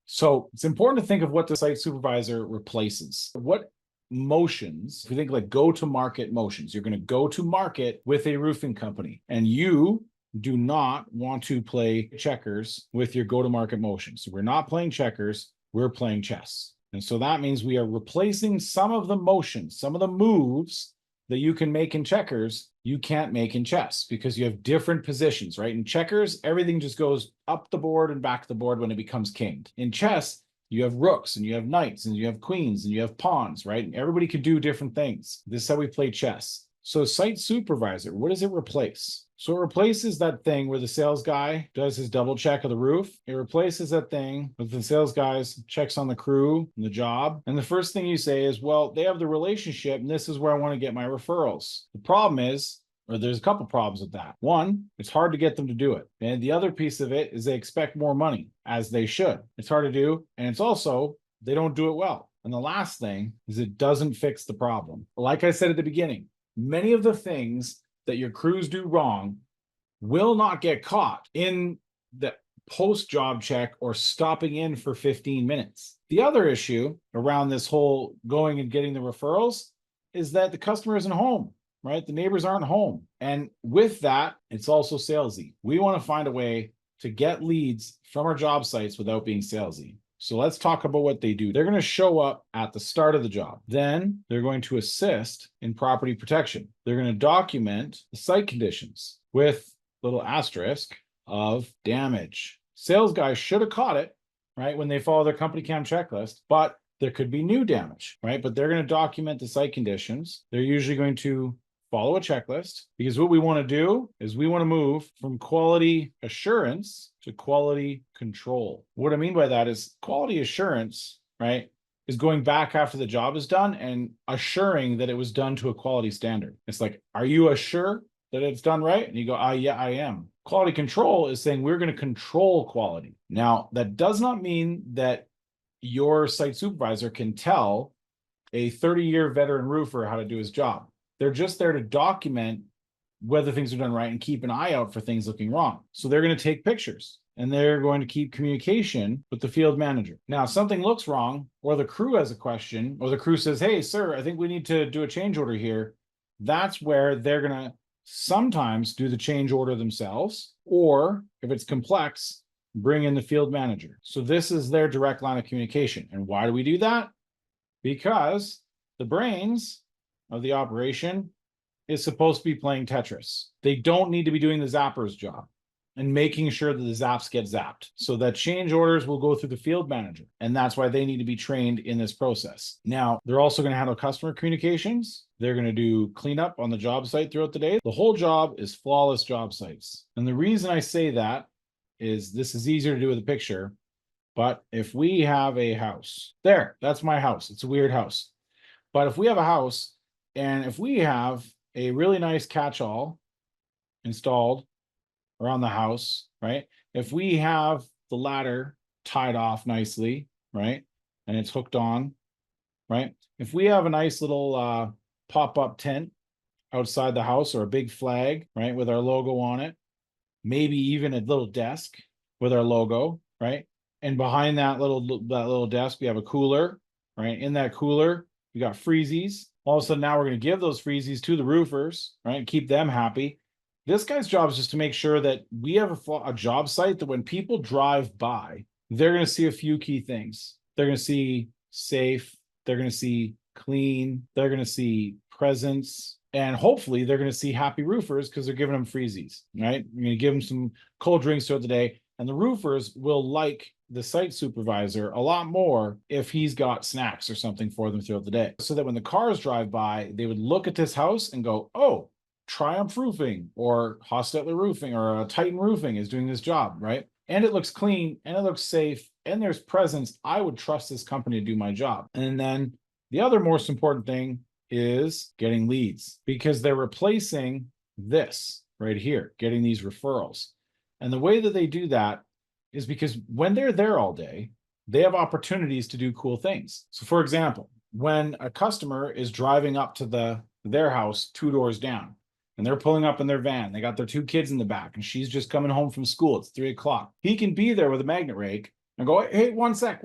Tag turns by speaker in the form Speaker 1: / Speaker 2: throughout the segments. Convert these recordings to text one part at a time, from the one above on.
Speaker 1: So it's important to think of what the site supervisor replaces. What motions, if you think like go to market motions, you're going to go to market with a roofing company, and you do not want to play checkers with your go to market motions. So we're not playing checkers, we're playing chess. And so that means we are replacing some of the motions, some of the moves that you can make in checkers, you can't make in chess because you have different positions, right? In checkers, everything just goes up the board and back the board when it becomes king. In chess, you have rooks and you have knights and you have queens and you have pawns, right? And everybody could do different things. This is how we play chess. So site supervisor, what does it replace? So it replaces that thing where the sales guy does his double check of the roof. It replaces that thing with the sales guys checks on the crew and the job. And the first thing you say is, well, they have the relationship and this is where I want to get my referrals. The problem is, or there's a couple problems with that. One, it's hard to get them to do it. And the other piece of it is they expect more money, as they should. It's hard to do. And it's also, they don't do it well. And the last thing is it doesn't fix the problem. Like I said at the beginning, many of the things that your crews do wrong will not get caught in the post-job check or stopping in for 15 minutes. The other issue around this whole going and getting the referrals is that the customer isn't home, right? The neighbors aren't home. And with that, it's also salesy. We want to find a way to get leads from our job sites without being salesy. So let's talk about what they do. They're going to show up at the start of the job. Then they're going to assist in property protection. They're going to document the site conditions with little asterisk of damage. Sales guys should have caught it, right, when they follow their company cam checklist, but there could be new damage, right? But they're going to document the site conditions. They're usually going to follow a checklist, because what we want to do is we want to move from quality assurance to quality control. What I mean by that is quality assurance, right, is going back after the job is done and assuring that it was done to a quality standard. It's like, are you assured that it's done right? And you go, yeah, I am. Quality control is saying we're going to control quality. Now, that does not mean that your site supervisor can tell a 30-year veteran roofer how to do his job. They're just there to document whether things are done right and keep an eye out for things looking wrong. So they're going to take pictures and they're going to keep communication with the field manager. Now, if something looks wrong, or the crew has a question, or the crew says, hey, sir, I think we need to do a change order here, that's where they're going to sometimes do the change order themselves, or if it's complex, bring in the field manager. So this is their direct line of communication. And why do we do that? Because the brains of the operation is supposed to be playing Tetris. They don't need to be doing the zapper's job and making sure that the zaps get zapped. So that change orders will go through the field manager. And that's why they need to be trained in this process. Now, they're also going to handle customer communications. They're going to do cleanup on the job site throughout the day. The whole job is flawless job sites. And the reason I say that is this is easier to do with a picture. But if we have a house, there, that's my house. It's a weird house. But if we have a house, and if we have a really nice catch-all installed around the house, right? If we have the ladder tied off nicely, right? And it's hooked on, right? If we have a nice little pop-up tent outside the house, or a big flag, right, with our logo on it, maybe even a little desk with our logo, right? And behind that little desk, we have a cooler, right? In that cooler, we got freezies. All of a sudden now we're going to give those freezies to the roofers, right? Keep them happy. This guy's job is just to make sure that we have a job site that when people drive by, they're going to see a few key things. They're going to see safe. They're going to see clean. They're going to see presence. And hopefully they're going to see happy roofers because they're giving them freezies, right? You're going to give them some cold drinks throughout the day. And the roofers will like the site supervisor a lot more if he's got snacks or something for them throughout the day. So that when the cars drive by, they would look at this house and go, oh, Triumph Roofing or Hostetler Roofing or Titan Roofing is doing this job, right? And it looks clean and it looks safe and there's presence. I would trust this company to do my job. And then the other most important thing is getting leads, because they're replacing this right here, getting these referrals. And the way that they do that is because when they're there all day, they have opportunities to do cool things. So for example, when a customer is driving up to their house 2 doors down, and they're pulling up in their van, they got their 2 kids in the back, and she's just coming home from school, it's 3 o'clock. He can be there with a magnet rake and go, hey, one sec,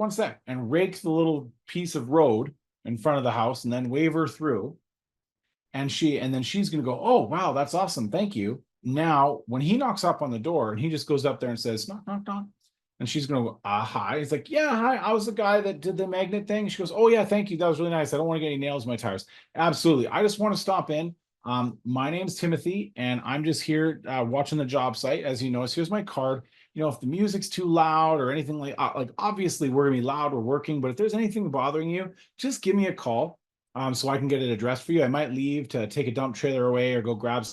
Speaker 1: and rake the little piece of road in front of the house and then wave her through. And then she's going to go, oh, wow, that's awesome. Thank you. Now, when he knocks up on the door and he just goes up there and says, knock, knock, knock. And she's going to go, hi. He's like, yeah, hi. I was the guy that did the magnet thing. She goes, oh, yeah, thank you. That was really nice. I don't want to get any nails in my tires. Absolutely. I just want to stop in. My name's Timothy, and I'm just here watching the job site. As you notice, here's my card. You know, if the music's too loud or anything like obviously we're gonna be loud, we're working, but if there's anything bothering you, just give me a call so I can get it addressed for you. I might leave to take a dump trailer away or go grab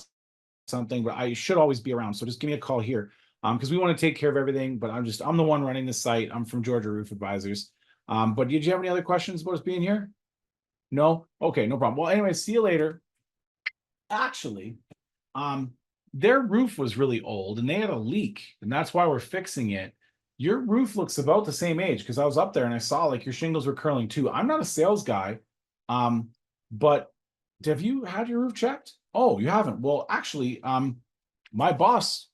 Speaker 1: something, but I should always be around. So just give me a call here because we want to take care of everything. But I'm the one running the site. I'm from Georgia Roof Advisors. But did you have any other questions about us being here? No? Okay, no problem. Well, anyway, see you later. Actually, their roof was really old and they had a leak, and that's why we're fixing it. Your roof looks about the same age because I was up there and I saw like your shingles were curling too. I'm not a sales guy, but have you had your roof checked? Oh, you haven't? Well, actually, my boss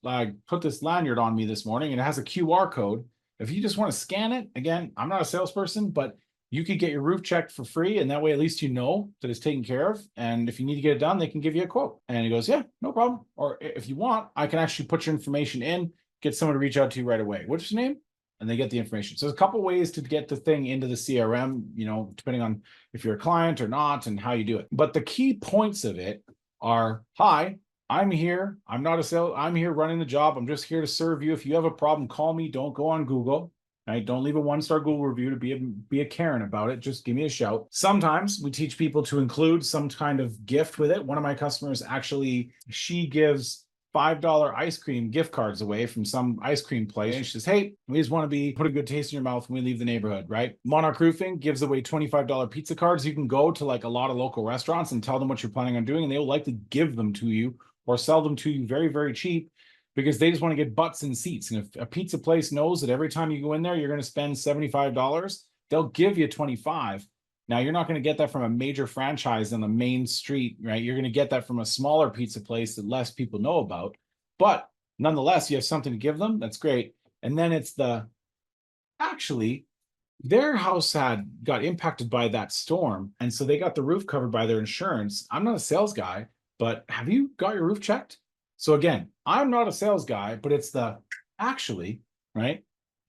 Speaker 1: put this lanyard on me this morning and it has a QR code. If you just want to scan it, again, I'm not a salesperson, but you could get your roof checked for free. And that way, at least you know that it's taken care of. And if you need to get it done, they can give you a quote. And he goes, yeah, no problem. Or if you want, I can actually put your information in, get someone to reach out to you right away. What's your name? And they get the information. So there's a couple of ways to get the thing into the CRM, you know, depending on if you're a client or not and how you do it. But the key points of it are, hi, I'm here. I'm not a sales. I'm here running the job. I'm just here to serve you. If you have a problem, call me. Don't go on Google. Right? Don't leave a one-star Google review to be a Karen about it. Just give me a shout. Sometimes we teach people to include some kind of gift with it. One of my customers actually, she gives $5 ice cream gift cards away from some ice cream place. And she says, hey, we just want to put a good taste in your mouth when we leave the neighborhood, right? Monarch Roofing gives away $25 pizza cards. You can go to like a lot of local restaurants and tell them what you're planning on doing, and they will likely give them to you or sell them to you very, very cheap, because they just want to get butts in seats. And if a pizza place knows that every time you go in there, you're going to spend $75, they'll give you $25. Now, you're not going to get that from a major franchise on the main street, right? You're going to get that from a smaller pizza place that less people know about. But nonetheless, you have something to give them. That's great. And then it's actually, their house got impacted by that storm. And so they got the roof covered by their insurance. I'm not a sales guy, but have you got your roof checked? So again, I'm not a sales guy, but it's actually, right?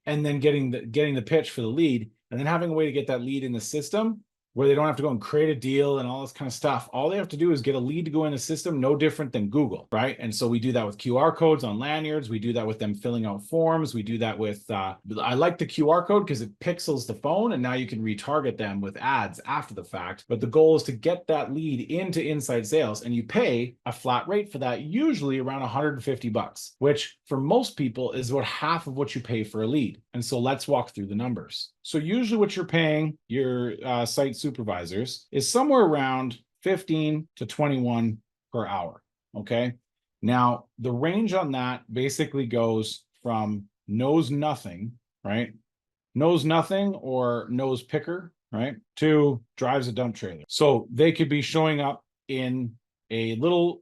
Speaker 1: And then getting the pitch for the lead, and then having a way to get that lead in the system where they don't have to go and create a deal and all this kind of stuff. All they have to do is get a lead to go in the system, no different than Google, right? And so we do that with QR codes on lanyards. We do that with them filling out forms. We do that with, I like the QR code because it pixels the phone, and now you can retarget them with ads after the fact. But the goal is to get that lead into inside sales, and you pay a flat rate for that, usually around $150, which for most people is about half of what you pay for a lead. And so let's walk through the numbers. So usually what you're paying your site supervisors is somewhere around 15 to 21 per hour, okay? Now, the range on that basically goes from knows nothing, right? Knows nothing or knows picker, right? To drives a dump trailer. So they could be showing up in a little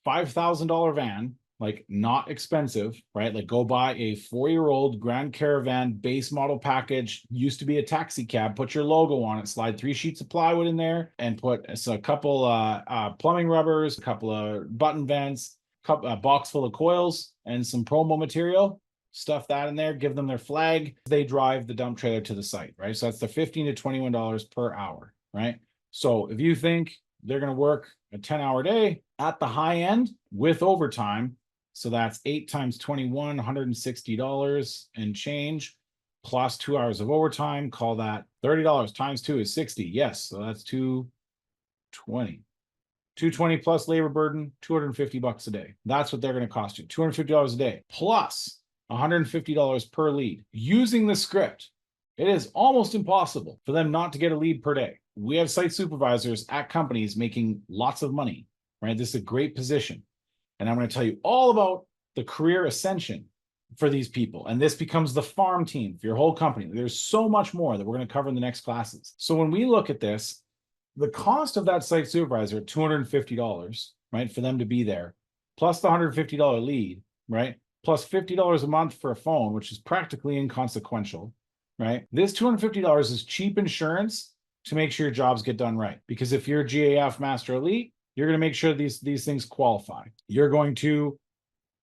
Speaker 1: $5,000 van, like not expensive, right? Like go buy a 4-year-old Grand Caravan base model package, used to be a taxi cab, put your logo on it, slide 3 sheets of plywood in there, and put a couple plumbing rubbers, a couple of button vents, a box full of coils, and some promo material. Stuff that in there, give them their flag. They drive the dump trailer to the site, right? So that's the $15 to $21 per hour, right? So if you think they're going to work a 10-hour day at the high end with overtime, so that's 8 times 21, $160 and change, plus 2 hours of overtime. Call that $30 times 2 is 60. Yes, so that's 220. 220 plus labor burden, $250 a day. That's what they're going to cost you. $250 a day plus $150 per lead. Using the script, it is almost impossible for them not to get a lead per day. We have site supervisors at companies making lots of money, right? This is a great position. And I'm going to tell you all about the career ascension for these people. And this becomes the farm team for your whole company. There's so much more that we're going to cover in the next classes. So when we look at this, the cost of that site supervisor, $250, right, for them to be there, plus the $150 lead, right, plus $50 a month for a phone, which is practically inconsequential, right? This $250 is cheap insurance to make sure your jobs get done right. Because if you're GAF Master Elite, you're going to make sure these things qualify. You're going to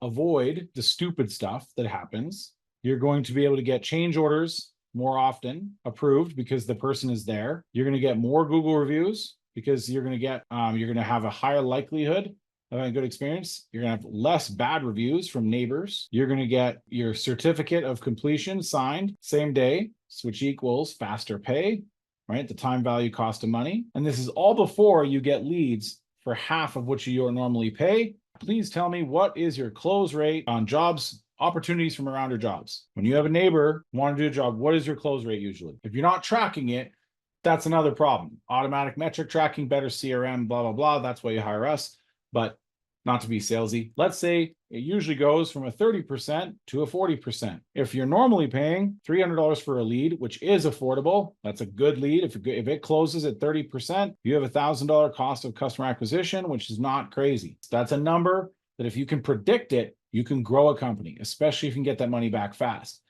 Speaker 1: avoid the stupid stuff that happens. You're going to be able to get change orders more often approved because the person is there. You're going to get more Google reviews because you're going to have a higher likelihood of having a good experience. You're going to have less bad reviews from neighbors. You're going to get your certificate of completion signed same day, which equals faster pay, right? The time value cost of money. And this is all before you get leads for half of what you normally pay. Please tell me, what is your close rate on jobs, opportunities from around your jobs? When you have a neighbor want to do a job, what is your close rate usually? If you're not tracking it, that's another problem. Automatic metric tracking, better CRM, blah, blah, blah. That's why you hire us. But not to be salesy, let's say it usually goes from a 30% to a 40%. If you're normally paying $300 for a lead, which is affordable, that's a good lead. If it closes at 30%, you have a $1,000 cost of customer acquisition, which is not crazy. That's a number that if you can predict it, you can grow a company, especially if you can get that money back fast.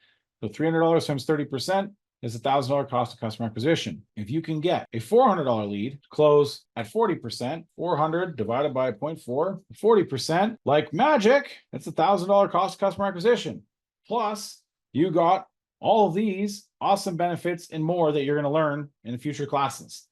Speaker 1: So $300 times 30% is a $1,000 cost of customer acquisition. If you can get a $400 lead to close at 40%, 400 divided by 0.4, 40%, like magic, that's a $1,000 cost of customer acquisition. Plus, you got all of these awesome benefits and more that you're going to learn in the future classes.